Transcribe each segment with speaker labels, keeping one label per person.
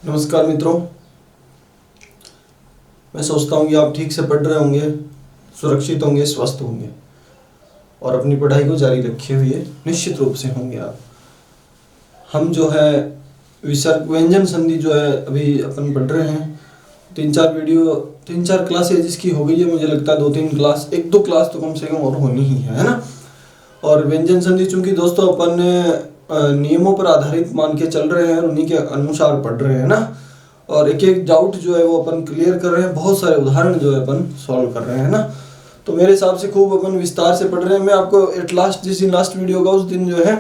Speaker 1: नमस्कार मित्रों। मैं सोचता हूँ कि आप ठीक से पढ़ रहे होंगे, सुरक्षित होंगे, स्वस्थ होंगे और अपनी पढ़ाई को जारी रखे हुए निश्चित रूप से होंगे आप। हम जो है विसर्ग व्यंजन संधि जो है अभी अपन पढ़ रहे हैं। 3-4 क्लासेज इसकी हो गई है, मुझे लगता है 2-3 क्लास, 1-2 क्लास तो कम से कम और होनी ही है ना। और व्यंजन संधि चूंकि दोस्तों अपन नियमों पर आधारित मान के चल रहे हैं, उन्हीं के अनुसार पढ़ रहे हैं ना। और एक एक डाउट जो है वो अपन क्लियर कर रहे हैं, बहुत सारे उदाहरण जो है अपन सॉल्व कर रहे हैं ना। तो मेरे हिसाब से खूब अपन विस्तार से पढ़ रहे हैं। मैं आपको एट लास्ट जिस दिन लास्ट वीडियो का उस दिन जो है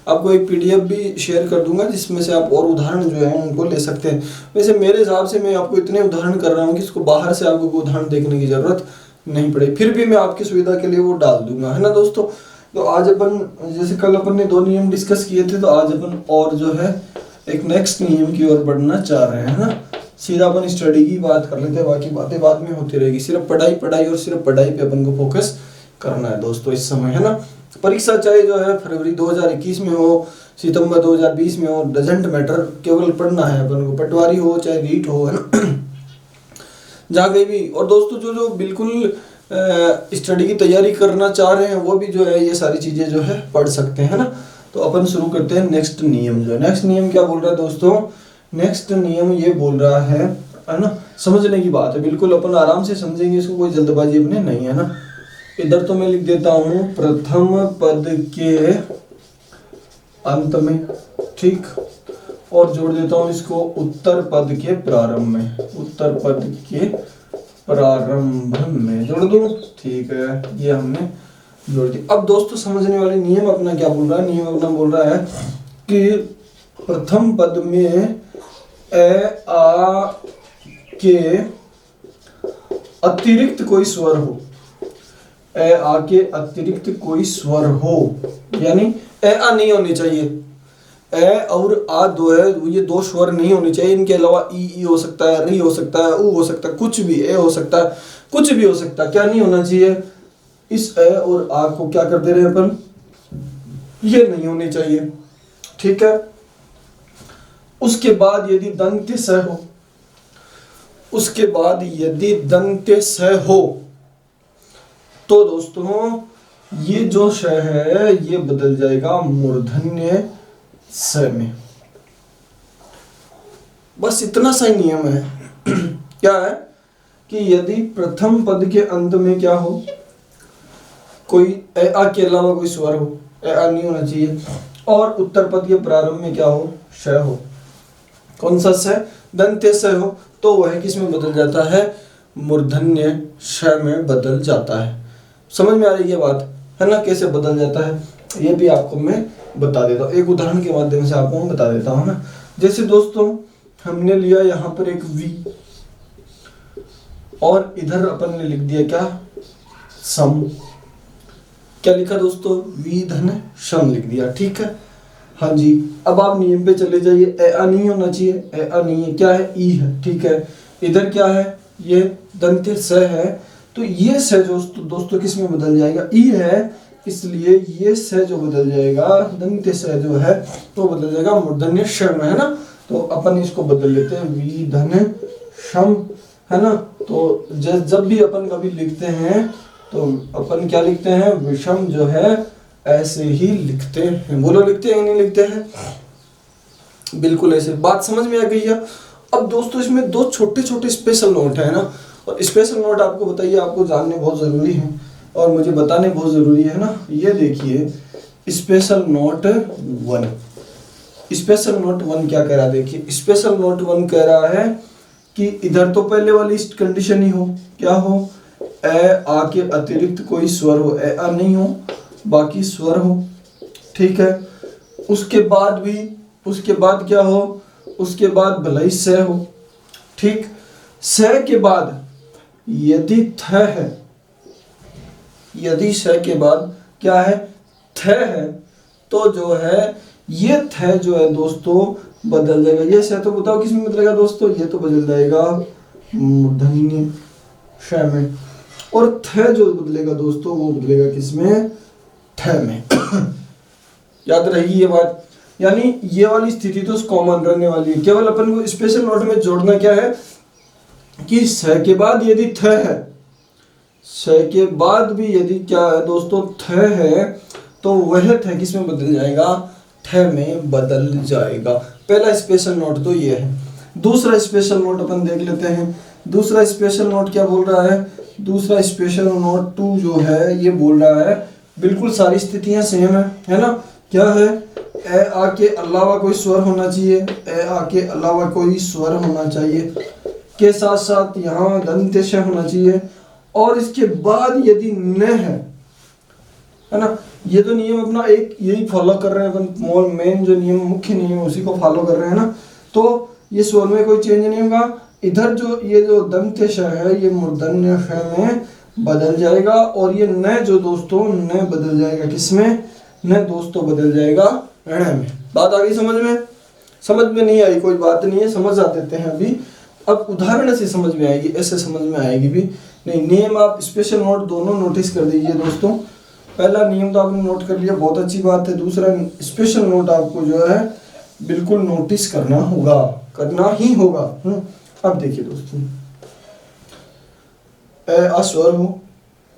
Speaker 1: आपको एक पीडीएफ भी शेयर कर दूंगा, जिसमें से आप और उदाहरण जो है उनको ले सकते हैं। वैसे मेरे हिसाब से मैं आपको इतने उदाहरण कर रहा हूँ कि इसको बाहर से आपको कोई उदाहरण देखने की जरूरत नहीं पड़ेगी, फिर भी मैं आपकी सुविधा के लिए वो डाल दूंगा, है ना दोस्तों। तो आज अपन जैसे कल अपन ने 2 नियम डिस्कस किए थे, तो आज अपन और जो है एक नेक्स्ट नियम की ओर बढ़ना चाह रहे हैं ना। सीधा अपन स्टडी की बात कर लेते हैं, बाकी बातें बाद में होती रहेगी। सिर्फ पढ़ाई पढ़ाई और सिर्फ पढ़ाई पे अपन को फोकस करना है दोस्तों इस समय, है ना। परीक्षा चाहे जो है फरवरी 2021 में हो, सितंबर 2020 में हो, डजेंट मैटर, केवल पढ़ना है अपन को। पटवारी हो चाहे रीट हो, है ना, जहाँ कहीं भी। और दोस्तों जो बिल्कुल स्टडी की तैयारी करना चाह रहे हैं वो भी जो है ये सारी चीजें जो है पढ़ सकते हैं, ना। तो अपन शुरू करते हैं नेक्स्ट नियम। जो नेक्स्ट नियम क्या बोल रहा है दोस्तों? नेक्स्ट नियम ये बोल रहा है ना, समझने की बात है, बिल्कुल अपन आराम से समझेंगे इसको, कोई जल्दबाजी अपने नहीं है ना। इधर तो मैं लिख देता हूं प्रथम पद के अंत में, ठीक, और जोड़ देता हूं इसको उत्तर पद के प्रारंभ में, उत्तर पद के प्रारंभ में जोड़ दूं, ठीक है, ये हमने जोड़ दिया। अब दोस्तों समझने वाले नियम अपना क्या बोल रहा है? नियम अपना बोल रहा है कि प्रथम पद में ए आ के अतिरिक्त कोई स्वर हो, ए आ के अतिरिक्त कोई स्वर हो, यानी ए आ नहीं होनी चाहिए। ए और आ दो है, ये 2 स्वर नहीं होने चाहिए। इनके अलावा ई हो सकता है, री हो सकता है, उ हो सकता है, कुछ भी, ए हो सकता है, कुछ भी हो सकता है। क्या नहीं होना चाहिए? इस ए और आ को क्या कर दे रहे हैं अपन? ये नहीं होने चाहिए, ठीक है। उसके बाद यदि दंत्य स हो, उसके बाद यदि दंत्य स हो तो दोस्तों ये जो श है ये बदल जाएगा मूर्धन्य स में। बस इतना सा ही नियम है। क्या है कि यदि प्रथम पद के अंत में क्या हो, कोई ए आ के अलावा कोई स्वर हो, ए आ नहीं होना चाहिए, और उत्तर पद के प्रारंभ में क्या हो, श हो। कौन सा स? दंत्य स हो, तो वह किस में बदल जाता है? मूर्धन्य श में बदल जाता है। समझ में आ रही है बात, है ना, कैसे बदल जाता है ये भी आपको मैं बता देता हूँ, एक उदाहरण के माध्यम से आपको मैं बता देता हूँ ना। जैसे दोस्तों हमने लिया यहाँ पर एक वी, और इधर अपन ने लिख दिया क्या? सम। क्या लिखा दोस्तों? वी धन सम लिख दिया, ठीक है। हाँ जी, अब आप नियम पे चले जाइए। ए आ नहीं होना चाहिए, ए आ नहीं है, क्या है? ई है, ठीक है। इधर क्या है? ये दंत्य स है, तो ये स दोस्तों किस में बदल जाएगा? ई है, इसलिए ये स जो बदल जाएगा, दंत्य स जो है तो बदल जाएगा मूर्धन्य श में, है ना। तो अपन इसको बदल लेते हैं वी धन शम, है ना। तो जब भी अपन कभी लिखते हैं तो अपन क्या लिखते हैं? विषम जो है ऐसे ही लिखते हैं। बोलो, लिखते हैं नहीं लिखते हैं? बिल्कुल ऐसे। बात समझ में आ गई है? अब दोस्तों इसमें 2 छोटे छोटे स्पेशल नोट है ना, और स्पेशल नोट आपको बताइए, आपको जानने बहुत जरूरी है और मुझे बताने बहुत जरूरी है ना। ये देखिए स्पेशल नोट 1। स्पेशल नोट 1 क्या कह रहा है? देखिए स्पेशल नोट 1 कह रहा है कि इधर तो पहले वाली कंडीशन ही हो, क्या हो? ए आ के अतिरिक्त कोई स्वर हो, ए आ नहीं हो, बाकी स्वर हो, ठीक है। उसके बाद क्या हो? उसके बाद भले ही स हो, ठीक। स के बाद यदि थ है, यदि स के बाद क्या है? थ है, तो जो है ये थ जो है दोस्तों बदल जाएगा। ये स तो बताओ किस में बदलेगा दोस्तों? ये तो बदल जाएगा मूर्धन्य श में। और थ जो बदलेगा दोस्तों वो बदलेगा किस में? ठ में। याद रहेगी ये बात। यानी ये वाली स्थिति तो कॉमन रहने वाली है। केवल अपन को स्पेशल नोट में जोड़ना क्या है कि स के बाद यदि थ है, स के बाद भी यदि क्या है दोस्तों थ है, तो वह थ किस में बदल जाएगा, थ में बदल जाएगा। पहला स्पेशल नोट तो ये है। दूसरा स्पेशल नोट अपन देख लेते हैं। दूसरा स्पेशल नोट क्या बोल रहा है, दूसरा स्पेशल नोट 2 जो है ये बोल रहा है बिल्कुल सारी स्थितियां सेम है ना। क्या है, ए आ के अलावा कोई स्वर होना चाहिए, ए आ के अलावा कोई स्वर होना चाहिए, के साथ साथ यहाँ दंत श होना चाहिए, और इसके बाद यदि न है ना। ये तो नियम अपना एक यही फॉलो कर रहे हैं अपन, मेन जो नियम मुख्य नियम उसी को फॉलो कर रहे हैं ना। तो ये स्वर में कोई चेंज नहीं होगा। इधर जो ये जो दंत श है ये मूर्धन्य श में बदल जाएगा, और ये न जो दोस्तों न बदल जाएगा किसमें, न दोस्तों बदल जाएगा ण में। बात आ गई समझ में? समझ में नहीं आई कोई बात नहीं है, समझ आ देते हैं अभी। अब उदाहरण से समझ में आएगी, ऐसे समझ में आएगी भी नहीं। नियम आप स्पेशल नोट दोनों नोटिस कर दीजिए दोस्तों। पहला नियम तो आपने नोट कर लिया, बहुत अच्छी बात है। दूसरा स्पेशल नोट आपको जो है बिल्कुल नोटिस करना होगा, करना ही होगा। अब देखिए दोस्तों, अस्वर हो,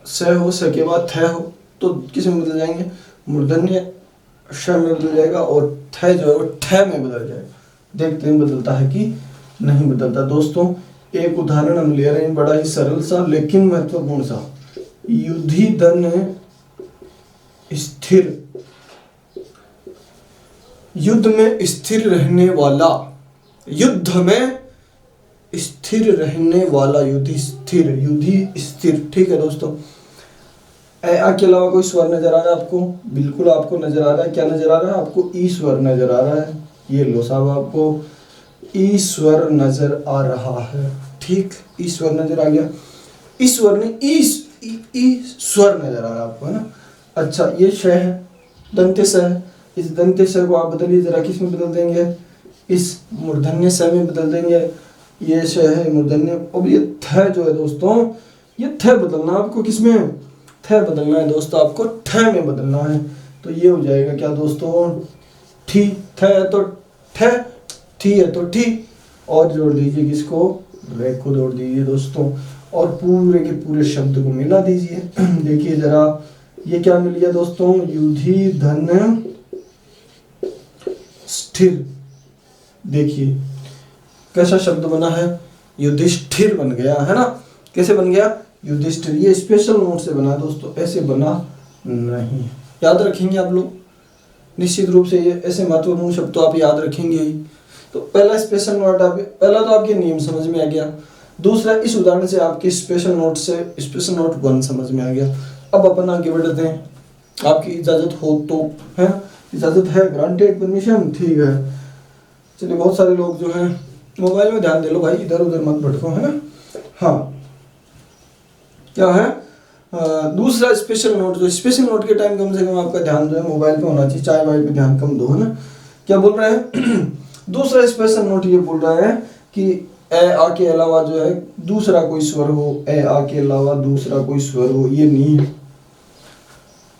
Speaker 1: स हो, स के बाद थ हो, तो किस में बदल जाएंगे, मूर्धन्य श में बदल जाएगा, और थ जो है वो ठ में बदल जाएगा। देखते हैं बदलता है कि नहीं बदलता। दोस्तों एक उदाहरण हम ले रहे हैं, बड़ा ही सरल सा लेकिन महत्वपूर्ण सा। युधि धन स्थिर, युद्ध में स्थिर रहने वाला, युद्ध में स्थिर रहने वाला, युधि स्थिर, युधि स्थिर। ठीक है दोस्तों, ए आ के अलावा कोई स्वर नजर आ रहा है आपको? बिल्कुल आपको नजर आ रहा है। क्या नजर आ रहा है आपको? ई स्वर नजर आ रहा है। ये लो साहब, आपको ई स्वर नजर आ रहा है। ठीक, ई स्वर नजर आ गया। इस स्वर ने ई स्वर नजर आ रहा है आपको, है ना। अच्छा, ये श है, दंत स है। इस दंत स को आप बदलिए जरा, किस में बदल देंगे, इस मूर्धन्य स में बदल देंगे। ये श है मूर्धन्य। अब ये थ जो है दोस्तों, ये थ बदलना आपको किसमें, थ बदलना है दोस्तों, आपको ठ में बदलना है। तो ये हो जाएगा क्या दोस्तों, ठी। थ है तो ठ, थी है तो ठी, और जोड़ दीजिए किसको, रे को जोड़ दीजिए दोस्तों, और पूरे के पूरे शब्द को मिला दीजिए। देखिए जरा, ये क्या मिल गया दोस्तों, युधि धन स्थिर। देखिए कैसा शब्द बना है, युधिष्ठिर बन गया, है ना। कैसे बन गया, युधिष्ठिर। ये स्पेशल नोट से बना दोस्तों, ऐसे बना नहीं। याद रखेंगे आप लोग निश्चित रूप से, ये ऐसे महत्वपूर्ण शब्द तो आप याद रखेंगे ही। तो पहला स्पेशल नोट आप, पहला तो आपके नियम समझ में आ गया। दूसरा, इस उदाहरण से आपके स्पेशल नोट से स्पेशल नोट 1 समझ में आ गया। अब अपन आगे बढ़ते हैं, आपकी इजाजत हो तो, है इजाजत है, ग्रांटेड परमिशन, ठीक है। चलिए, बहुत सारे लोग जो हैं मोबाइल में ध्यान दे लो भाई, इधर उधर मत भटको, है ना। हाँ, क्या है, दूसरा स्पेशल नोट, जो स्पेशल नोट के टाइम कम से कम आपका ध्यान जो है मोबाइल पे होना चाहिए, चाय वाय पे ध्यान कम दो, है ना। क्या बोल रहे हैं दूसरा स्पेशल नोट ये बोल रहा है कि ए आ के अलावा जो है दूसरा कोई स्वर हो, ए आ के अलावा दूसरा कोई स्वर हो, ये नहीं है।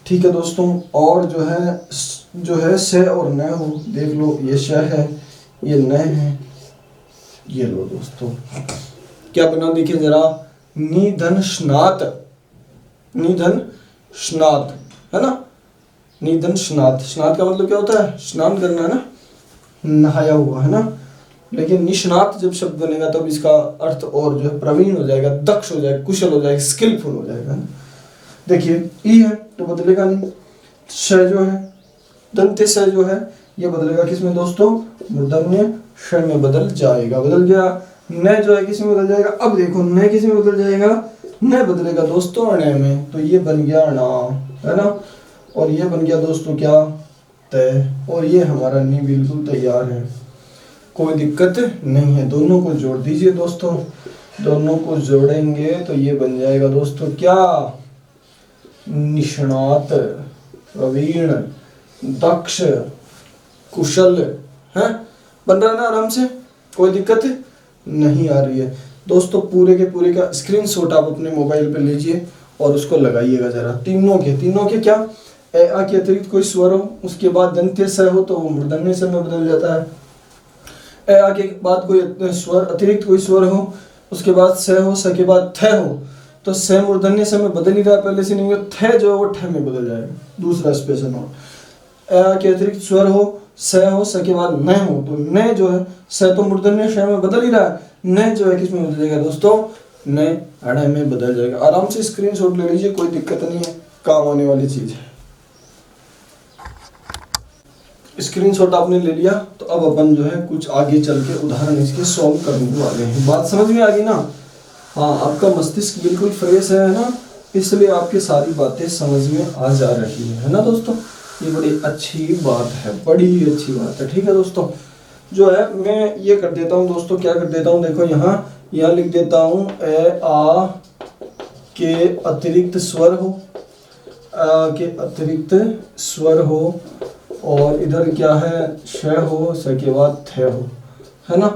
Speaker 1: ठीक है दोस्तों, और जो है स और न हो, देख लो, ये श है, ये न है, ये लो दोस्तों। क्या बना, देखिए जरा, निधन स्नात, निधन स्नात, है ना। निधन स्नात, स्नात का मतलब क्या होता है, स्नान करना, है ना, नहाया हुआ, है ना। लेकिन निष्णात जब शब्द बनेगा तब इसका अर्थ और जो है प्रवीण हो जाएगा, दक्ष हो जाएगा, कुशल हो जाएगा, स्किलफुल हो जाएगा, है ना। देखिए, ई है तो बदलेगा नहीं, श जो है, दंत स जो है, ये बदलेगा किसमें दोस्तों, मूर्धन्य श में बदल जाएगा, बदल गया। न जो है किसमें बदल जाएगा, अब देखो न किसमें बदल जाएगा, न बदलेगा दोस्तों अण में, तो ये बन गया णा, है ना। और ये बन गया दोस्तों क्या, तय, और ये हमारा नी बिल्कुल तैयार है, कोई दिक्कत नहीं है। दोनों को जोड़ दीजिए दोस्तों, दोनों को जोड़ेंगे तो ये बन जाएगा दोस्तों क्या, निष्णात, प्रवीण, दक्ष, कुशल, है। बन रहा है ना आराम से, कोई दिक्कत नहीं आ रही है दोस्तों। पूरे के पूरे का स्क्रीनशॉट आप अपने मोबाइल पे लीजिए और उसको लगाइएगा जरा, तीनों के क्या, ए आ के अतिरिक्त कोई स्वर हो, उसके बाद दंत्य स हो तो वो मूर्धन्य स में बदल जाता है। ए आ के बाद कोई स्वर अतिरिक्त कोई स्वर हो, उसके बाद स हो, स के बाद थ हो तो स मूर्धन्य स में बदल ही रहा पहले से नहीं, थ जो है वो ठ में बदल जाएगा। दूसरा स्पेशल नोट, ए आ के अतिरिक्त स्वर हो, स हो, स के बाद न हो तो न जो है स तो मूर्धन्य श में बदल ही रहा है, न जो है किस में बदल जाएगा दोस्तों, न अड़ में बदल जाएगा। आराम से स्क्रीनशॉट ले लीजिए, कोई दिक्कत नहीं है, काम आने वाली चीज है। स्क्रीनशॉट आपने ले लिया तो अब अपन जो है कुछ आगे चल के उदाहरण इसके सॉल्व करने वाले हैं। बात समझ में आ गई ना? हाँ, आपका मस्तिष्क बिल्कुल फ्रेश है ना, इसलिए आपकी सारी बातें समझ में आ जा रही है ना दोस्तों। ये बड़ी अच्छी बात है, बड़ी अच्छी बात है। ठीक है दोस्तों, जो है मैं ये कर देता हूँ दोस्तों, क्या कर देता हूँ, देखो यहाँ लिख देता हूँ ए आ के अतिरिक्त स्वर हो, आ के अतिरिक्त स्वर हो और इधर क्या है श हो, स के बाद थ हो, है ना।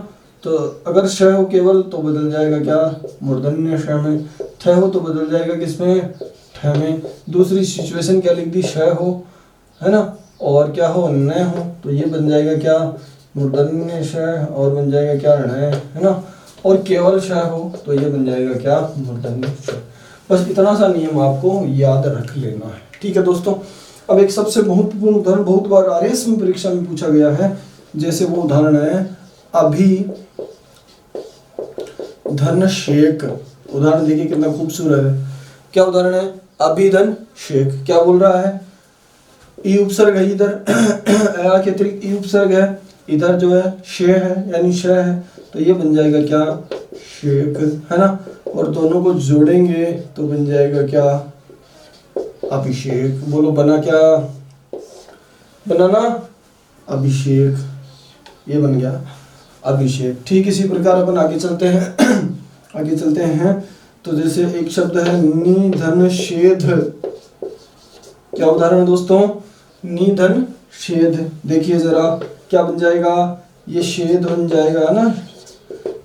Speaker 1: तो अगर श हो केवल तो बदल जाएगा क्या, मूर्धन्य श में, थ हो तो बदल जाएगा किसमें, ठ में। दूसरी सिचुएशन क्या लिख दी, श हो, है ना, और क्या हो, न हो तो ये बन जाएगा क्या, मूर्धन्य श और बन जाएगा क्या, ण, है ना। और केवल श हो तो ये बन जाएगा क्या, मूर्धन्य श। बस इतना सा नियम आपको याद रख लेना है। ठीक है दोस्तों, अब एक सबसे महत्वपूर्ण उदाहरण बहुत बार आरएस में परीक्षा में पूछा गया है, जैसे वो उदाहरण है अभी धन शेक। उदाहरण देखिए कितना खूबसूरत है। क्या उदाहरण है, अभिधन शेक। क्या बोल रहा है, ई उपसर्ग है इधर, आ के अतिरिक्त ई उपसर्ग है, इधर जो है शे है यानी श है, तो ये बन जाएगा क्या, शेक, है ना। और दोनों को जोड़ेंगे तो बन जाएगा क्या, अभिषेक। बोलो बना क्या, बनाना अभिषेक, ये बन गया अभिषेक। ठीक इसी प्रकार अपन आगे चलते हैं आगे चलते हैं तो जैसे एक शब्द है निधन शेध। क्या उदाहरण है दोस्तों, निधन शेध। देखिए जरा क्या बन जाएगा, ये शेध बन जाएगा, है ना।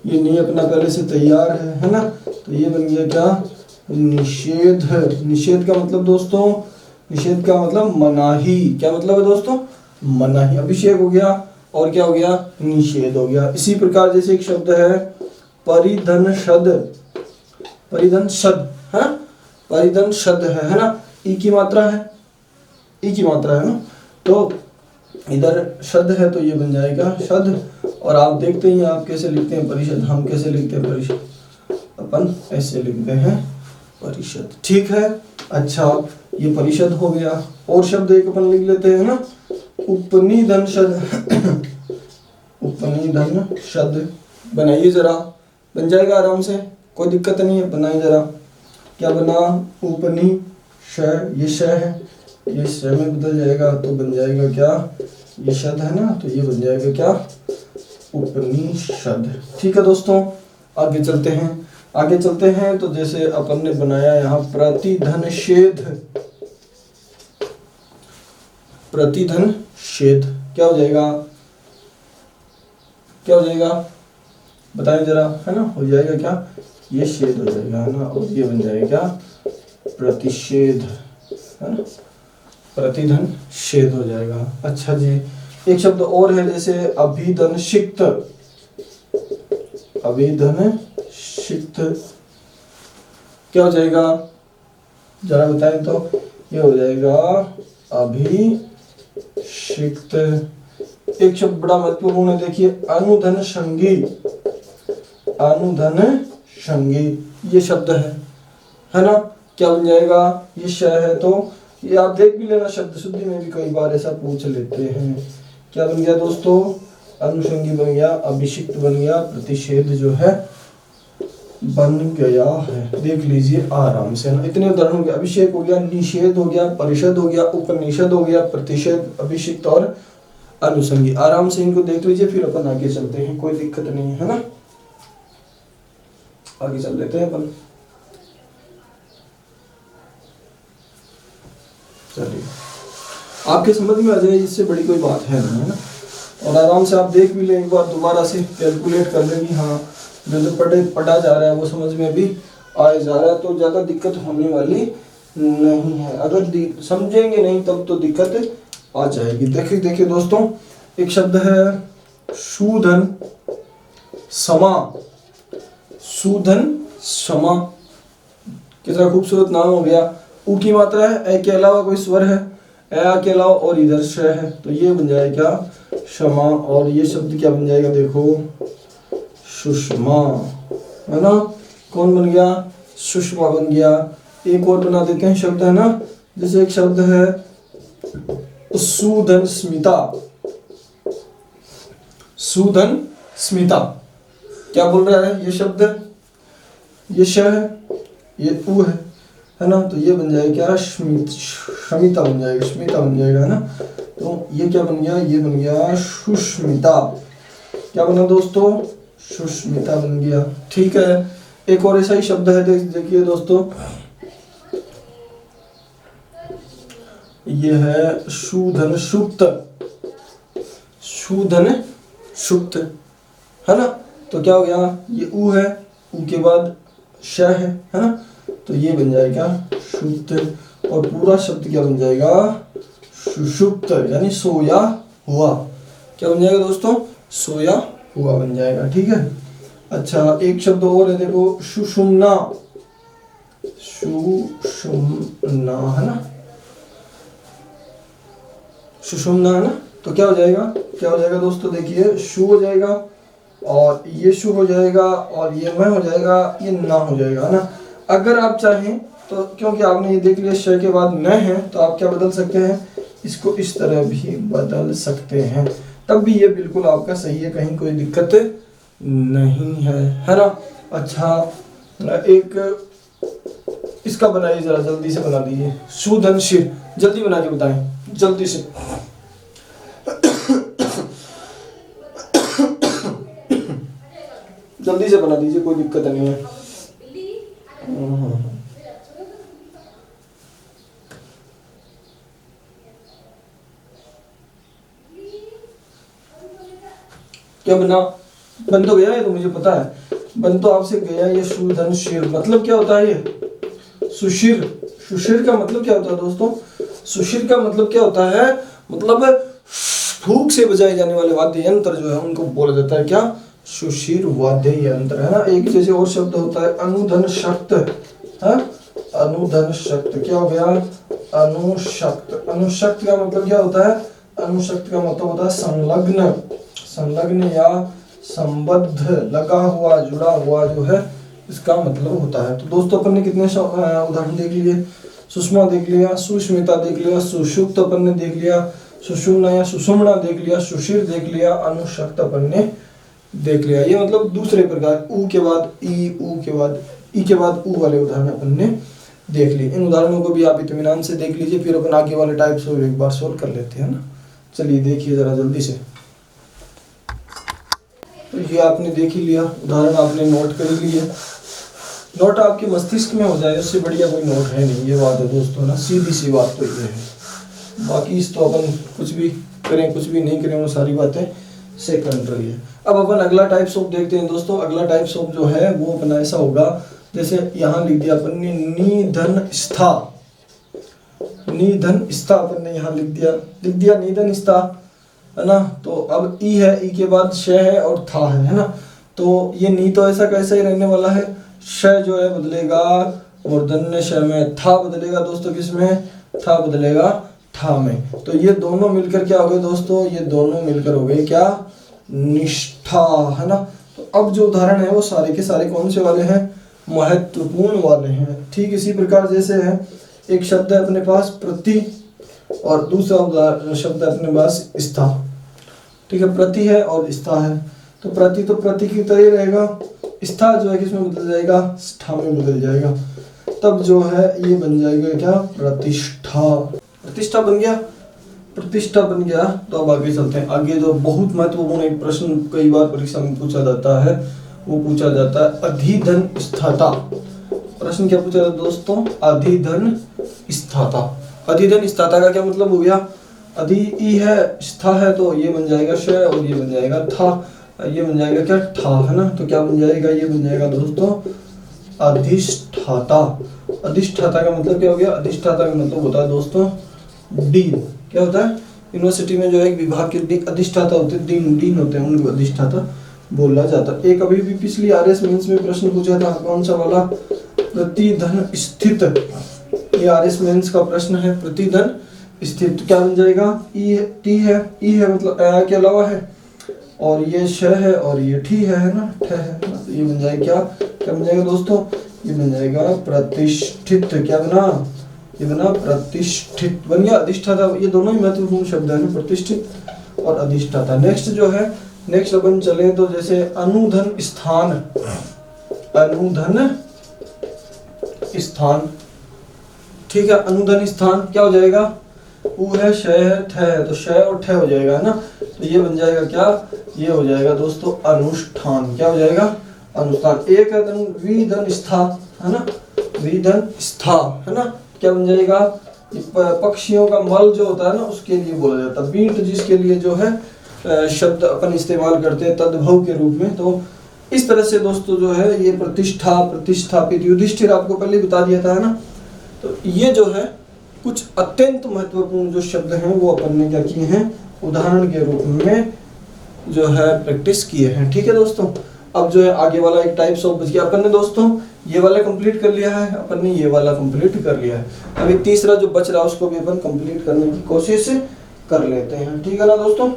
Speaker 1: ये नी अपना पहले से तैयार है ना, तो ये बन गया क्या, निषेध। निषेध का मतलब दोस्तों, निषेध का मतलब मनाही। क्या मतलब है दोस्तों, मनाही। अभिषेक हो गया और क्या हो गया, निषेध हो गया। इसी प्रकार जैसे एक शब्द है परिधनषद। परिधनषद, है परिधनषद है ना, ई की मात्रा है, ई की मात्रा है ना, तो इधर शब्द है तो ये बन जाएगा शब्द। और आप देखते हैं आप कैसे लिखते हैं परिषद, हम कैसे लिखते हैं परिषद, अपन ऐसे लिखते हैं परिषद। ठीक है, अच्छा ये परिषद हो गया। और शब्द एक अपन लिख लेते हैं ना, उपनिधनषद। उपनिधनषद बनाइए जरा, बन जाएगा आराम से, कोई दिक्कत नहीं है, बनाइए जरा। क्या बना, उपनि श, ये श है, ये श में बदल जाएगा तो बन जाएगा क्या, ये शद है ना, तो ये बन जाएगा क्या, उपनिषद। ठीक है दोस्तों, आगे चलते हैं। आगे चलते हैं तो जैसे अपन ने बनाया यहाँ प्रतिधनषेध। प्रतिधनषेध क्या हो जाएगा, क्या हो जाएगा बताएं जरा, है ना। हो जाएगा क्या, ये शेद हो जाएगा, है ना, और ये बन जाएगा क्या, प्रतिषेध, है ना, प्रतिधनषेध हो जाएगा। अच्छा जी, एक शब्द और है जैसे अभिधनषिक्त। अभिधनषिक्त क्या हो जाएगा, जरा बताएं तो। ये हो जाएगा अभिषिक्त। एक शब्द बड़ा महत्वपूर्ण है, देखिए अनुधन संगी। अनुधन संगी ये शब्द है ना, क्या बन जाएगा, ये श है, तो ये आप देख भी लेना, शब्द शुद्धि में भी कई बार ऐसा पूछ लेते हैं। क्या बन गया दोस्तों, अनुषंगी बन गया, अभिषिक्त बन गया, प्रतिषेध जो है बन गया है। देख लीजिए आराम से ना, इतने उदाहरण हो गया। अभिषेक हो गया, निषेध हो गया, परिषद हो गया, उपनिषद हो गया, प्रतिषेध, अभिषिक्त और अनुषंगी। आराम से इनको देख लीजिए, फिर अपन आगे चलते हैं, कोई दिक्कत नहीं है ना। आगे चल लेते हैं अपन, चलिए आपके समझ में आ जाए, इससे बड़ी कोई बात है नहीं, है ना। और आराम से आप देख भी लें, एक बार दोबारा से कैलकुलेट कर लेंगे। हाँ, जो पढ़ा जा रहा है वो समझ में भी आ जा रहा है, तो ज़्यादा दिक्कत होने वाली नहीं है। अगर समझेंगे नहीं तब तो दिक्कत आ जाएगी। देखिए देखिए दोस्तों, एक शब्द है शूधन समा। शूधन समा, कितना खूबसूरत नाम हो गया। ऊ की मात्रा है, ए के अलावा कोई स्वर है, ए के अलावा, और इधर श है, तो ये बन जाएगा क्षमा। और ये शब्द क्या बन जाएगा, देखो सुषमा, है ना। कौन बन गया, सुषमा बन गया। एक और बना देते हैं शब्द, है ना। जैसे एक शब्द है सुधन स्मिता। सुधन स्मिता, क्या बोल रहा है ये शब्द, ये श है, ये उ है ना। तो ये बन जाएगा क्या, शमिता बन जाएगा, स्मिता बन जाएगा, है ना। तो ये क्या बन गया, ये बन गया सुष्मिता। क्या बना दोस्तों, सुष्मिता बन गया। ठीक है, एक और ऐसा ही शब्द है, देखिए दोस्तों, ये है शूधन सुप्त। शूधन सुप्त, है ना। तो क्या हो गया, ये उ है, उ के बाद श है ना। तो ये बन जाएगा सुप्त, और पूरा शब्द क्या बन जाएगा, सुषुप्त, यानी सोया हुआ। क्या बन जाएगा दोस्तों, सोया हुआ बन जाएगा। ठीक है। अच्छा, एक शब्द और है, देखो सुषुम्ना। सुषुम्ना, है ना, सुषुम्ना, है ना। तो क्या हो जाएगा, क्या हो जाएगा दोस्तों, देखिए शु हो जाएगा, और ये शु हो जाएगा, और ये मैं हो जाएगा, ये ना हो जाएगा, है ना। अगर आप चाहें तो, क्योंकि आपने ये देख लिया श के बाद न है, तो आप क्या बदल सकते हैं, इसको इस तरह भी बदल सकते हैं, तब भी ये बिल्कुल आपका सही है, कहीं कोई दिक्कत नहीं है ना। अच्छा, एक इसका बनाइए, जरा जल्दी से बना दीजिए, शूधन शिर, जल्दी बना के बताएं, जल्दी से। जल्दी से बना दीजिए, कोई दिक्कत नहीं है। क्या बना, बन तो गया है, तो मुझे पता है बन तो आपसे गया। ये शूधन शिर मतलब क्या होता है, ये सुशिर। सुशिर का मतलब क्या होता है दोस्तों, सुशिर का मतलब क्या होता है, मतलब फूंक से बजाए जाने वाले वाद्य यंत्र जो है उनको बोला जाता है क्या, सुशिर वाद्य यंत्र, है ना। एक जैसे और शब्द होता है अनुधन शक्त, है अनुधन शक्त। क्या हो गया, अनुशक्त। अनुशक्त का मतलब क्या होता है, अनुशक्त का मतलब होता है संलग्न, संलग्न या संबद्ध, लगा हुआ, जुड़ा हुआ जो है, इसका मतलब होता है। तो दोस्तों अपन ने कितने उदाहरण देख लिए, सुषमा देख लिया, सुष्मिता देख लिया, सुषुप्त अपन ने देख लिया, सुषुम्ना या सुषुम्ना देख लिया, सुशिर देख लिया, अनुशक्त अपन ने देख लिया। ये मतलब दूसरे प्रकार, ऊ के बाद ई, ऊ के बाद ई के बाद ऊ वाले उदाहरण अपन ने देख लिए। इन उदाहरणों को भी आप इत्मीनान से देख लीजिए, फिर अपन आगे वाले टाइप्स को एक बार सोल्व कर लेते हैं ना। चलिए देखिए जरा जल्दी से। तो ये आपने देख ही लिया, उदाहरण आपने नोट कर लिए, नोट आपके मस्तिष्क में हो जाए, उससे बढ़िया कोई नोट है नहीं, ये बात है दोस्तों ना, सीधी सी बात तो ये है। बाकी इस तो अपन कुछ भी करें कुछ भी नहीं करें, वो सारी बातें सेकेंडरी है। अब अपन अगला टाइप ऑफ देखते हैं दोस्तों। अगला टाइप ऑफ जो है वो अपना ऐसा होगा, जैसे यहाँ लिख दिया अपन ने निधन स्था, निधन स्था अपन ने यहाँ लिख दिया निधन स्था, है ना। तो अब ई है, ई के बाद श है और था है ना। तो ये नी तो ऐसा कैसा ही रहने वाला है, श जो है बदलेगा मूर्धन्य श में, था बदलेगा दोस्तों किसमें, था बदलेगा था में। तो ये दोनों मिलकर क्या हो गए दोस्तों, ये दोनों मिलकर हो गए क्या, निष्ठा, है ना। तो अब जो उदाहरण है वो सारे के सारे कौन से वाले हैं, महत्वपूर्ण वाले हैं। ठीक इसी प्रकार जैसे है, एक शब्द है अपने पास प्रति, और दूसरा शब्द है अपने पास स्था। ठीक है, प्रति है और स्था है। तो प्रति की तरह रहेगा, स्था जो है किसमें बदल जाएगा, स्था में बदल जाएगा। तब जो है ये बन जाएगा क्या, प्रतिष्ठा। प्रतिष्ठा बन गया, प्रतिष्ठा बन गया। तो अब आगे चलते हैं। आगे जो बहुत महत्वपूर्ण एक प्रश्न कई बार परीक्षा में पूछा जाता है, वो पूछा जाता है अधिधन स्थाता। प्रश्न क्या पूछा जाता है दोस्तों, अधिधन स्थाता। अधिधन स्थाता का क्या मतलब हो गया, अधि ई है, स्था है, तो ये बन जाएगा श, और ये बन जाएगा था, ये बन जाएगा क्या, ठा, है ना। तो क्या बन जाएगा, ये बन जाएगा दोस्तों अधिष्ठाता। अधिष्ठाता का मतलब क्या हो गया? अधिष्ठाता का मतलब होता है दोस्तों डीन। क्या होता है? यूनिवर्सिटी में जो है एक विभाग के अधिष्ठाता होते हैं, डीन होते हैं, उनको अधिष्ठाता बोला जाता है। एक अभी भी पिछली आरएस मेंस में प्रश्न पूछा था, कौन सा वाला? प्रतिधन स्थित। ये आरएस मेंस का प्रश्न है, प्रतिधन स्थित। क्या बन जाएगा? ई टी है, ई है मतलब अ के अलावा है, और ये श है और ये ठी है ना, ठ है। तो ये बन जाएगा क्या? क्या बन जाएगा दोस्तों? ये बन जाएगा प्रतिष्ठित। क्या बना? ये बना प्रतिष्ठित, बन गया अधिष्ठाता। ये दोनों ही महत्वपूर्ण शब्द है ना, प्रतिष्ठित और अधिष्ठाता। नेक्स्ट जो है, नेक्स्ट अपन चले तो जैसे अनुधन स्थान। अनुधन स्थान, ठीक है। अनुधन स्थान क्या हो जाएगा? उ है, श है, ठ है, तो श और ठ हो जाएगा ना। तो ये बन जाएगा क्या? ये हो जाएगा दोस्तों अनुष्ठान। क्या हो जाएगा? अनुष्ठान। एक है विधन स्था, है ना, विधन स्था, है ना। क्या बन जाएगा? पक्षियों का मल जो होता है ना, उसके लिए बोला जाता है। बीट जिसके लिए जो है शब्द अपन इस्तेमाल करते हैं तद्भव के रूप में। तो इस तरह से दोस्तों जो है ये प्रतिष्ठा, प्रतिष्ठापित, युधिष्ठिर आपको पहले बता दिया था, है ना। तो ये जो है कुछ अत्यंत महत्वपूर्ण जो शब्द हैं वो अपन ने क्या किए हैं? उदाहरण के रूप में जो है प्रैक्टिस किए हैं। ठीक है दोस्तों। अब जो है आगे वाला एक टाइप्स ऑफ बच गया। अपन ने दोस्तों ये वाला कंप्लीट कर लिया है, अपन ने ये वाला कंप्लीट कर लिया है। अभी तीसरा जो बच रहा है उसको भी अपन कंप्लीट करने की कोशिश कर लेते हैं। ठीक है ना दोस्तों।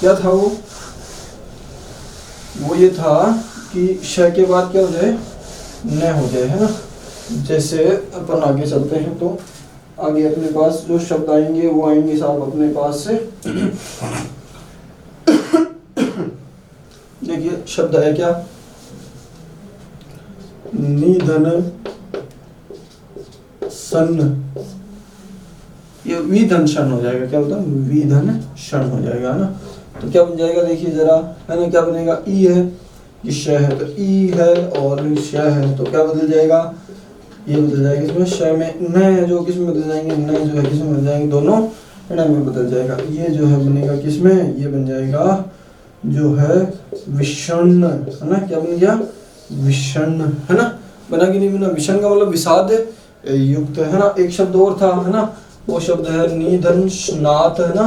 Speaker 1: क्या था वो ये था कि श के बाद क्या हो जाए? न हो जाए, है ना। जैसे अपन आगे चलते हैं तो आगे अपने पास जो शब्द आएंगे वो आएंगे साहब अपने पास से। देखिए शब्द है क्या? निधन सन। ये विधन क्षण हो जाएगा। क्या होता है? विधन क्षण हो जाएगा ना। तो क्या बन जाएगा? देखिए जरा, है ना। क्या बनेगा? ई है, ये श है, तो ई है और श है, तो क्या बदल जाएगा? ये बदल जाएगा इसमें श में। न है जो किस में बदल जाएंगे? न जो है किस में बदल जाएंगे? दोनों न में बदल जाएगा। ये जो है बनेगा किस में? ये बन जाएगा जो है विषण, है ना। क्या बन गया? विषण, है ना। बना कि नहीं बना? विषण का मतलब विषाद युक्त, है ना। एक शब्द और था, है ना, वो शब्द है निधन स्नात, है ना।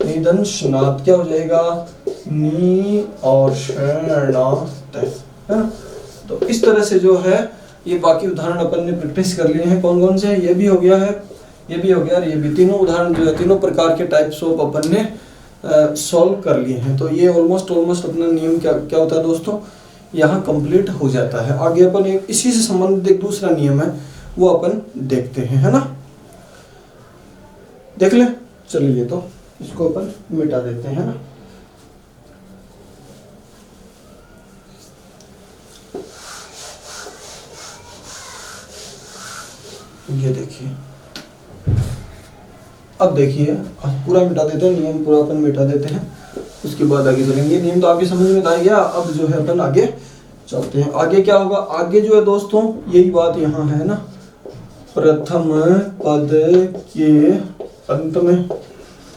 Speaker 1: निधन स्नात क्या हो जाएगा? नी और शरणात, है ना। तो इस तरह से जो है ये बाकी उदाहरण अपन ने प्रैक्टिस कर लिए हैं। कौन कौन से? ये भी हो गया है, ये भी हो गया और ये भी। तीनों उदाहरण जो है तीनों प्रकार के टाइप्स ऑफ अपन ने सॉल्व कर लिए हैं। तो ये ऑलमोस्ट अपना नियम क्या होता है दोस्तों? यहाँ कंप्लीट हो जाता है। आगे अपन एक इसी से संबंधित एक दूसरा नियम है वो अपन देखते हैं, है ना। देख ले। चलिए तो इसको अपन मिटा देते हैं, है ना। ये देखिए, अब देखिए पूरा मिटा देते हैं, नियम पूरा अपन मिटा देते हैं, उसके बाद आगे चलेंगे। नियम तो आपकी समझ में आ गया। अब जो है अपन आगे चलते हैं। आगे क्या होगा? आगे जो है दोस्तों यही बात यहाँ है ना, प्रथम पद के अंत में,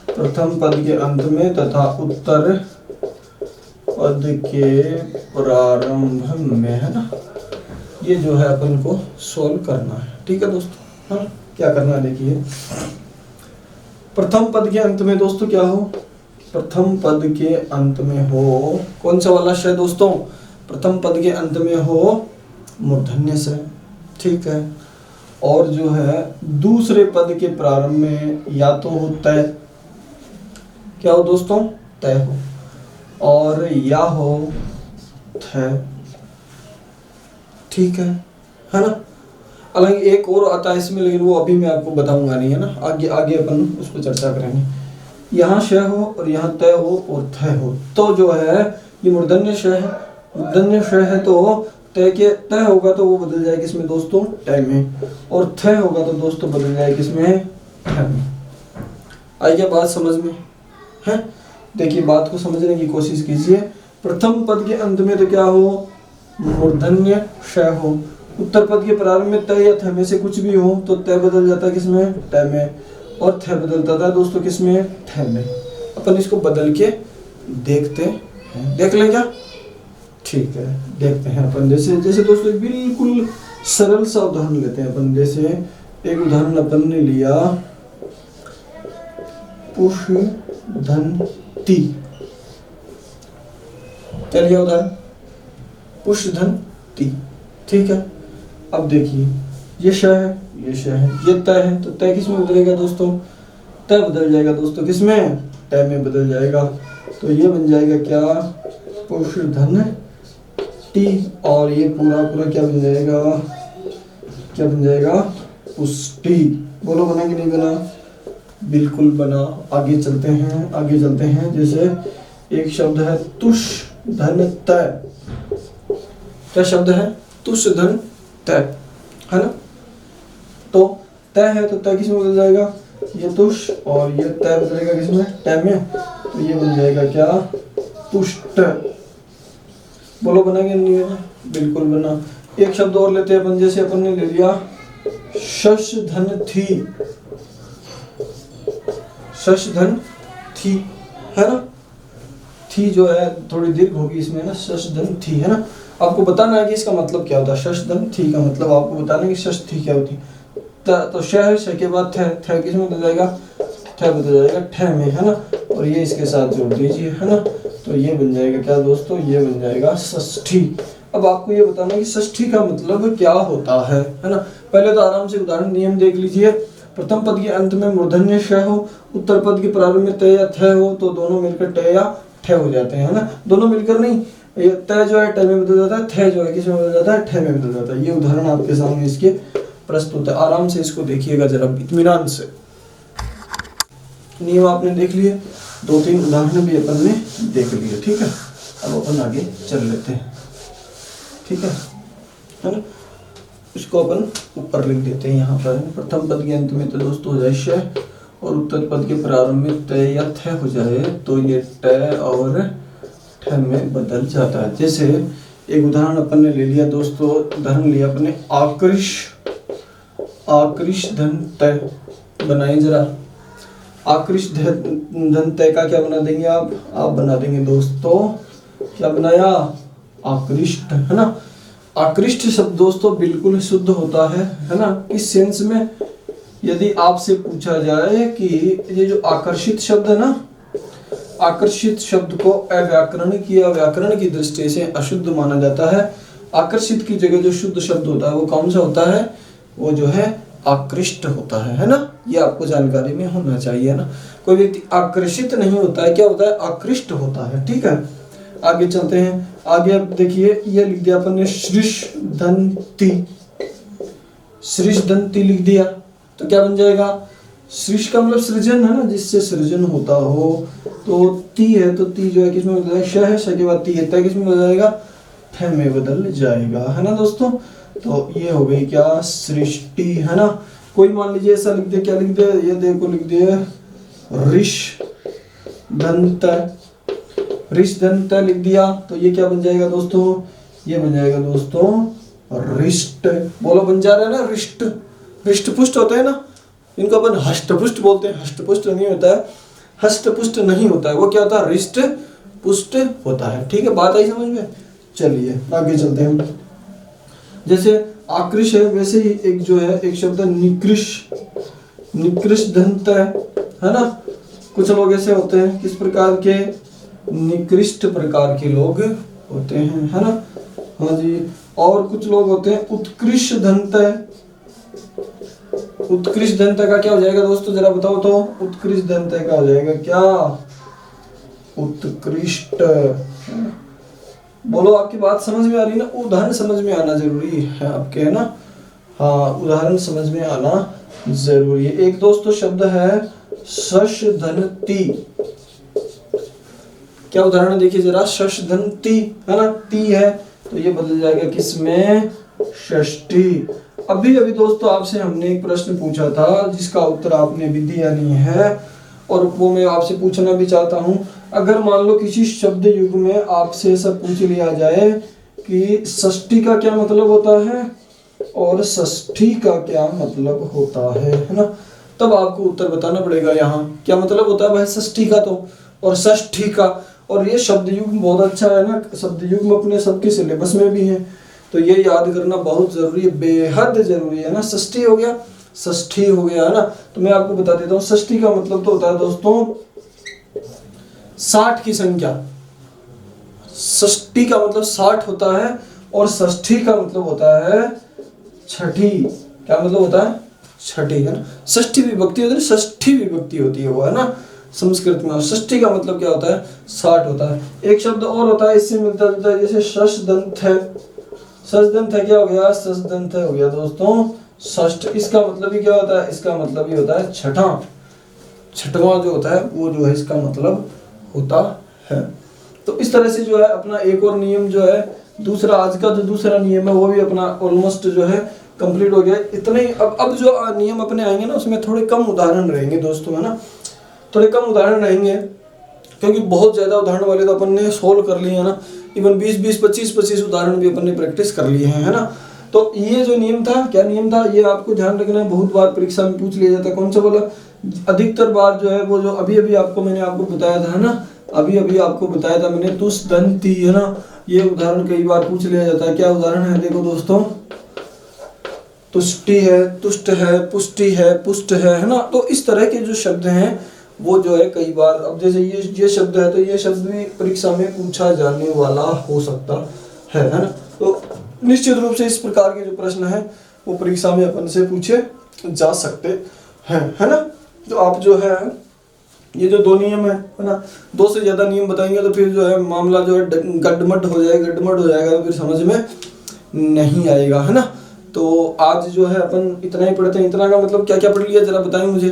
Speaker 1: प्रथम पद के अंत में तथा उत्तर पद के प्रारंभ में, है ना। ये जो है अपन को सोल्व करना है। ठीक है दोस्तों। हाँ, क्या करना है देखिए। प्रथम पद के अंत में दोस्तों क्या हो? प्रथम पद के अंत में हो कौन सा वाला श दोस्तों? प्रथम पद के अंत में हो मूर्धन्य से, ठीक है। और जो है दूसरे पद के प्रारंभ में या तो हो तय, क्या हो दोस्तों? तय हो, और या हो थ, ठीक है ना। हालांकि एक और आता है इसमें, लेकिन वो अभी मैं आपको बताऊंगा नहीं, है ना। आगे अपन उस पर चर्चा करेंगे। यहाँ श हो और यहाँ तय हो और थ हो, तो जो है ये मूर्धन्य श है। मूर्धन्य श है तो तय होगा तो वो बदल जाएगा किसमें दोस्तों? ट में। और थ होगा तो दोस्तों बदल जाएगा किसमें? ठ में। आई क्या बात समझ में है? देखिए बात को समझने की कोशिश कीजिए। प्रथम पद के अंत में तो क्या हो? मूर्धन्य श हो। उत्तर पद के प्रारंभ में तय या थ में से कुछ भी हो तो तय बदल जाता है किसमें? ट में। और थ बदलता था दोस्तों किसमें? ठ में। अपन इसको बदल के देखते हैं, देख लें क्या? ठीक है, देखते हैं अपन। जैसे जैसे दोस्तों एक बिल्कुल सरल सा उदाहरण लेते हैं अपन। जैसे एक उदाहरण अपन ने लिया पुष्धन्ति। क्या लिया उदाहरण? पुष्धन्ति। ठीक है, अब देखिए ये श है, ये श है, ये त है, तो त किस में बदलेगा दोस्तों? त बदल जाएगा दोस्तों, किसमें? त में बदल जाएगा। तो ये बन जाएगा क्या? पुष्धन्ति। और ये पूरा पूरा क्या बन जाएगा? क्या बन जाएगा? पुष्टि। बोलो बना कि नहीं बना? बिल्कुल बना। आगे चलते हैं, आगे चलते हैं। जैसे एक शब्द है तुष धन त। क्या शब्द है? तुष धन त, है ना? तो त है तो त किसमें बदल जाएगा? ये तुष, और ये त बदलेगा किसमें? त में। तो ये बन जाएगा क्या? तुष्ट। बोलो बना कि नहीं बना? बिल्कुल बना। एक शब्द और लेते हैं अपन। जैसे अपन ने ले लिया शश धन थी। शश धन थी, है ना? थी जो है थोड़ी दीर्घ होगी इसमें ना, शश धन थी, है ना? आपको बताना है कि इसका मतलब क्या होता है। शश धन थी का मतलब आपको बताना है कि शश थी क्या होती। तो श है, श के बाद थ किस में बदल जाएगा? थ बदल जाएगा ठ में, है ना? और ये इसके साथ जोड़ दीजिए, है ना? तो ये बन जाएगा क्या दोस्तों? ये बन जाएगा षष्ठी। अब आपको ये बताना है कि षष्ठी का मतलब क्या होता है ना? पहले तो आराम से उदाहरण नियम देख लीजिए। प्रथम पद के अंत में मूर्धन्य श हो, उत्तर पद के प्रारंभ में त या थ हो, तो दोनों मिलकर ट या ठ हो जाते हैं, है ना? दोनों मिलकर नहीं, ये त जो है ट में बदल जाता है, थ जो है किस में बदल जाता है? ठ में बदल जाता है। ये उदाहरण आपके सामने इसके प्रस्तुत है। आराम से इसको देखिएगा जरा इत्मीनान से। नियम आपने देख लिए, 2-3 उदाहरण भी अपन ने देख लिए। ठीक है, अब अपन आगे चल लेते हैं। ठीक है ना? इसको अपन ऊपर लिख देते हैं यहाँ पर। प्रथम पद के अंत में तो दोस्तों हो जाए श, और उत्तर पद के प्रारंभ में त या थ हो जाए, तो ये ट और ठ में बदल जाता है। जैसे एक उदाहरण अपन ने ले लिया दोस्तों, उदाहरण लिया अपन ने आकृष। आकृष धन त। बनाइए जरा। आकृष धन त का क्या बना देंगे आप बना देंगे दोस्तों, क्या बनाया? आकृष्ट, है ना? आकृष्ट शब्द दोस्तों बिल्कुल शुद्ध होता है ना? किस सेंस में? यदि आपसे पूछा जाए कि ये जो आकर्षित शब्द है ना, आकर्षित शब्द को अव्याकरणिक या व्याकरण की दृष्टि से अशुद्ध माना जाता है। आकर्षित की जगह जो शुद्ध शब्द होता है वो कौन सा होता है? वो जो है आकृष्ट होता है ना? ये आपको जानकारी में होना चाहिए ना। कोई व्यक्ति आकर्षित नहीं होता है, क्या होता है? आकृष्ट होता है। ठीक है, आगे चलते हैं। आगे अब देखिए, ये लिख दिया अपन ने सृष्धन्ति। सृष्धन्ति लिख दिया तो क्या बन जाएगा? सृष्ट का मतलब सृजन है ना, जिससे सृजन होता हो। तो ती है, तो ती जो है किसमें बदल जाएगा? श है, श के बाद ती है, त किसमें बदल जाएगा? ठ में बदल जाएगा, है ना दोस्तों? तो ये हो गई क्या? सृष्टि, है ना? कोई मान लीजिए ऐसा लिख दे, क्या लिख दे? ये देखो लिख दिया ऋष दंत। ऋष दंत लिख दिया तो ये क्या बन जाएगा दोस्तों? ये बन जाएगा दोस्तों रिष्ट। बोलो बन जा रहा है ना? रिष्ट। रिष्ट पुष्ट होता है ना, इनको अपन हष्टपुष्ट बोलते हैं। हष्टपुष्ट नहीं होता है, हष्टपुष्ट नहीं होता है, वो क्या होता है? रिष्ट पुष्ट होता है। ठीक है, बात आई समझ में? चलिए आगे चलते हैं। जैसे आकृष है, वैसे ही एक जो है एक शब्द निकृष। निकृष दंत है ना? कुछ लोग ऐसे होते हैं, किस प्रकार के? निकृष्ट प्रकार के लोग होते हैं, है ना? हाँ जी। और कुछ लोग होते हैं उत्कृष्ट दंत। उत्कृष्ट दंत का क्या हो जाएगा दोस्तों? जरा बताओ तो। उत्कृष्ट दंत का हो जाएगा क्या? उत्कृष्ट। बोलो, आपकी बात समझ में आ रही है ना? उदाहरण समझ में आना जरूरी है आपके, है ना? हाँ, उदाहरण समझ में आना जरूरी है। एक दोस्तों शब्द है शशधन्ति। क्या उदाहरण देखिए जरा। शशधन्ति, है ना? ती है तो ये बदल जाएगा किसमें? षष्ठी। अभी अभी दोस्तों आपसे हमने एक प्रश्न पूछा था जिसका उत्तर आपने भी दिया नहीं है, और वो मैं आपसे पूछना भी चाहता हूं। अगर मान लो किसी शब्द युग में आपसे ऐसा पूछ लिया जाए कि षष्ठी का क्या मतलब होता है और षष्ठी का क्या मतलब होता है ना? तब आपको उत्तर बताना पड़ेगा। यहाँ क्या मतलब होता है भाई षष्ठी का तो, और षष्ठी का, और ये शब्द युग्म बहुत अच्छा है ना, शब्द युग्म अपने सबके सिलेबस में भी है, तो ये याद करना बहुत जरूरी है, बेहद जरूरी है ना। षष्ठी हो गया, षष्ठी हो गया है ना। तो मैं आपको बता देता हूँ, षष्ठी का मतलब तो होता है दोस्तों 60 की संख्या। षष्ठी का मतलब 60 होता है, और षष्ठी का मतलब होता है छठी। क्या मतलब होता है? छठी, है ना। षष्ठी विभक्ति होती है, षष्ठी विभक्ति होती है वो, है ना, संस्कृत में। और षष्ठी का मतलब क्या होता है? 60 होता है। एक शब्द और होता है इससे मिलता जुलता है, जैसे शशदंत है। शशदंत है, क्या हो गया? शशदंत हो गया दोस्तों षष्ठ। इसका मतलब ही क्या होता है? इसका मतलब ही होता है छठा। छठवां जो होता है वो जो है इसका मतलब होता है। तो इस तरह से जो है अपना एक और नियम जो है दूसरा, आज का जो दूसरा नियम है वो भी अपना ऑलमोस्ट जो है कंप्लीट हो गया। इतने ही अब जो नियम अपने आएंगे ना उसमें थोड़े कम उदाहरण रहेंगे दोस्तों, है ना, थोड़े कम उदाहरण रहेंगे, क्योंकि बहुत ज़्यादा उदाहरण वाले तो अपन ने सोल्व कर लिए हैं ना। इवन 20-20, 25-25 उदाहरण भी अपन ने प्रैक्टिस कर लिए हैं, है ना। तो ये जो नियम था, क्या नियम था, ये आपको ध्यान रखना है, बहुत बार परीक्षा में पूछ लिया जाता है। कौन सा बोला? अधिकतर बार जो है वो जो अभी अभी आपको मैंने बताया था, है ना, अभी अभी आपको बताया था मैंने, तुष्टदंती, है ना। ये उदाहरण कई बार पूछ लिया जाता है। क्या उदाहरण है? देखो दोस्तों, तुष्टि है, तुष्ट है, पुष्टि है, पुष्ट है ना। तो इस तरह के जो शब्द हैं वो जो है कई बार, अब जैसे ये शब्द है तो ये शब्द भी परीक्षा में पूछा जाने वाला हो सकता है ना। तो निश्चित रूप से इस प्रकार के जो प्रश्न है वो परीक्षा में अपन से पूछे जा सकते हैं, है ना। तो आप जो है ये जो 2 नियम है ना, 2 से ज्यादा नियम बताएंगे तो फिर जो है मामला जो है गड्ढमड हो जाएगा, तो फिर समझ में नहीं आएगा, है ना। तो आज जो है अपन इतना ही पढ़ते हैं। इतना का मतलब क्या क्या पढ़ लिया जरा बताएं मुझे,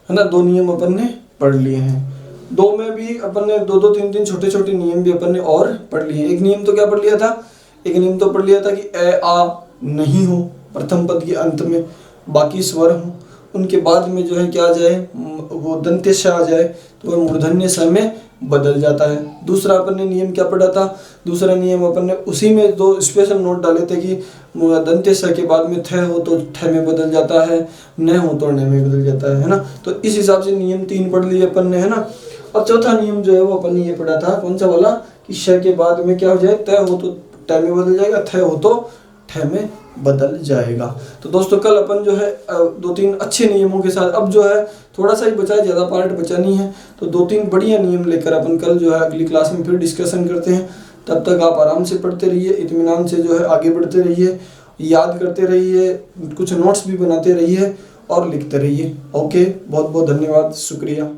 Speaker 1: है ना। 2 नियम अपन ने पढ़ लिए हैं। 2 में भी अपन ने 2-2, 3-3 छोटे छोटे नियम भी अपन ने और पढ़ लिए। एक नियम तो क्या पढ़ लिया था? एक नियम तो पढ़ लिया था कि ए आ नहीं हो प्रथम पद के अंत में, बाकी स्वर हो, उनके बाद में जो है क्या आ जाए, वो दंत्य श आ जाए तो वह मूर्धन्य स में बदल जाता है। दूसरा अपन ने नियम क्या पढ़ा था? दूसरा नियम अपन ने उसी में 2 स्पेशल नोट डाले थे कि दंत्य स के बाद में थ हो तो ठ में बदल जाता है, न हो तो न में बदल जाता है ना। तो इस हिसाब से नियम 3 पढ़ लिए अपन ने, है ना। और चौथा नियम जो है वो अपन ने ये पढ़ा था, कौन सा वाला, कि श के बाद में क्या हो जाए, त हो तो ट में बदल जाएगा, थ हो तो ठ में बदल जाएगा। तो दोस्तों कल अपन जो है 2-3 अच्छे नियमों के साथ, अब जो है थोड़ा सा ही बचा है, ज़्यादा पार्ट बचा नहीं है, तो 2-3 बढ़िया नियम लेकर अपन कल जो है अगली क्लास में फिर डिस्कशन करते हैं। तब तक आप आराम से पढ़ते रहिए, इत्मीनान से जो है आगे बढ़ते रहिए, याद करते रहिए, कुछ नोट्स भी बनाते रहिए और लिखते रहिए। ओके, बहुत बहुत धन्यवाद, शुक्रिया।